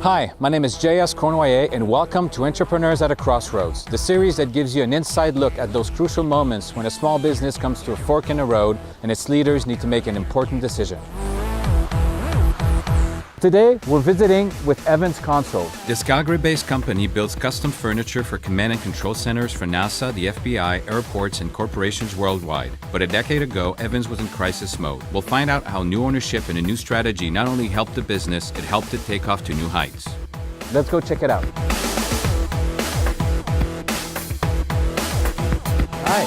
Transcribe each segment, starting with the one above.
Hi, my name is J.S. Cournoyer and welcome to Entrepreneurs at a Crossroads, the series that gives you an inside look at those crucial moments when a small business comes to a fork in the road and its leaders need to make an important decision. Today, we're visiting with Evans Consoles. This Calgary-based company builds custom furniture for command and control centers for NASA, the FBI, airports, and corporations worldwide. But a decade ago, Evans was in crisis mode. We'll find out how new ownership and a new strategy not only helped the business, it helped it take off to new heights. Let's go check it out. Hi,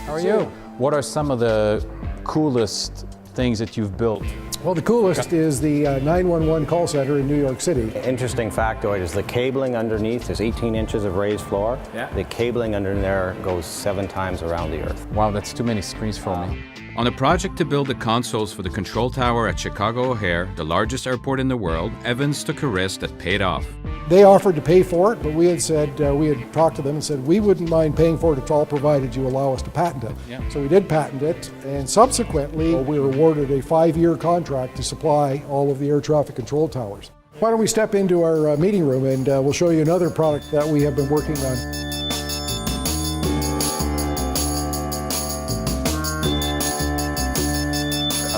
how are you? What are some of the coolest things that you've built? Well, the coolest is the 911 call center in New York City. Interesting factoid is the cabling underneath, there's 18 inches of raised floor. Yeah. The cabling under there goes 7 times around the earth. Wow, that's too many screens for me. On a project to build the consoles for the control tower at Chicago O'Hare, the largest airport in the world, Evans took a risk that paid off. They offered to pay for it, but we had said, we had talked to them and said, we wouldn't mind paying for it at all, provided you allow us to patent it. Yeah. So we did patent it, and subsequently we were awarded a 5-year contract to supply all of the air traffic control towers. Why don't we step into our meeting room and we'll show you another product that we have been working on.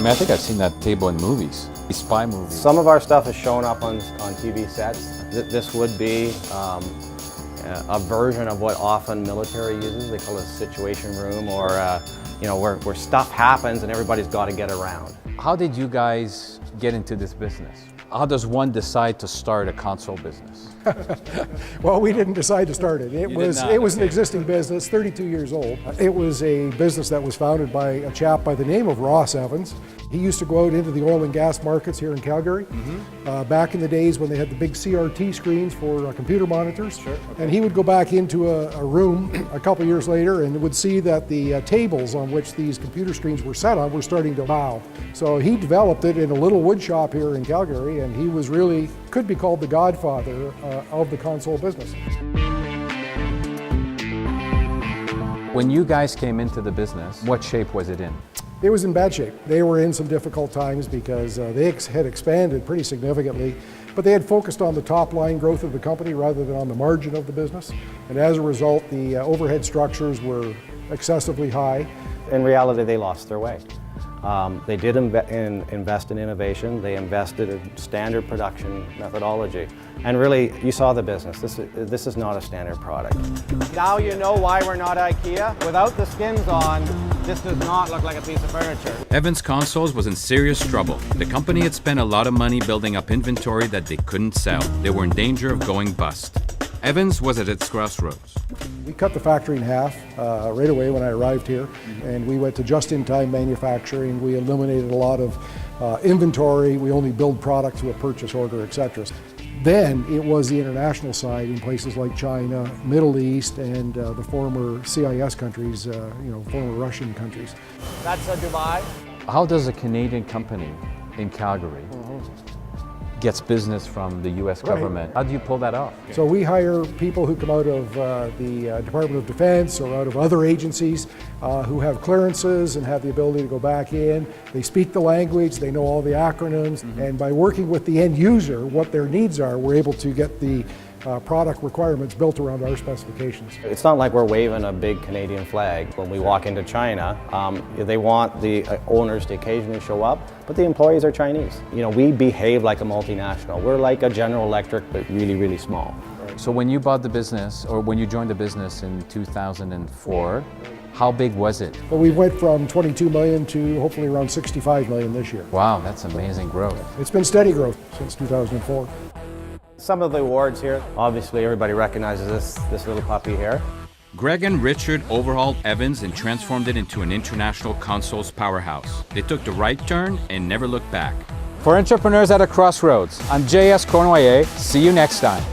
I think I've seen that table in movies, spy movies. Some of our stuff has shown up on TV sets. This would be a version of what often military uses. They call it a situation room, or where stuff happens and everybody's got to get around. How did you guys get into this business? How does one decide to start a console business? Well, we didn't decide to start it. It was an existing business, 32 years old. It was a business that was founded by a chap by the name of Ross Evans. He used to go out into the oil and gas markets here in Calgary, back in the days when they had the big CRT screens for computer monitors. Sure. Okay. And he would go back into a room a couple years later and would see that the tables on which these computer screens were set on were starting to bow. So he developed it in a little wood shop here in Calgary, and he was really, could be called the godfather of the console business. When you guys came into the business, what shape was it in? It was in bad shape. They were in some difficult times because they had expanded pretty significantly, but they had focused on the top line growth of the company rather than on the margin of the business. And as a result, the overhead structures were excessively high. In reality, they lost their way. They did invest in innovation. They invested in standard production methodology. And really, you saw the business. This is not a standard product. Now you know why we're not IKEA. Without the skins on, this does not look like a piece of furniture. Evans Consoles was in serious trouble. The company had spent a lot of money building up inventory that they couldn't sell. They were in danger of going bust. Evans was at its crossroads. We cut the factory in half right away when I arrived here, and we went to just-in-time manufacturing. We eliminated a lot of inventory. We only build products with a purchase order, etc. Then it was the international side in places like China, Middle East, and the former CIS countries, former Russian countries. That's Dubai. How does a Canadian company in Calgary gets business from the U.S. government? Right. How do you pull that off? So we hire people who come out of the Department of Defense or out of other agencies who have clearances and have the ability to go back in. They speak the language, they know all the acronyms, and by working with the end user, what their needs are, we're able to get the product requirements built around our specifications. It's not like we're waving a big Canadian flag when we walk into China. They want the owners to occasionally show up, but the employees are Chinese. We behave like a multinational. We're like a General Electric, but really, really small. So when you bought the business, or when you joined the business in 2004, how big was it? Well, we went from 22 million to hopefully around 65 million this year. Wow, that's amazing growth. It's been steady growth since 2004. Some of the awards here, obviously everybody recognizes this little puppy here. Greg and Richard overhauled Evans and transformed it into an international consoles powerhouse. They took the right turn and never looked back. For Entrepreneurs at a Crossroads, I'm J.S. Cournoyer. See you next time.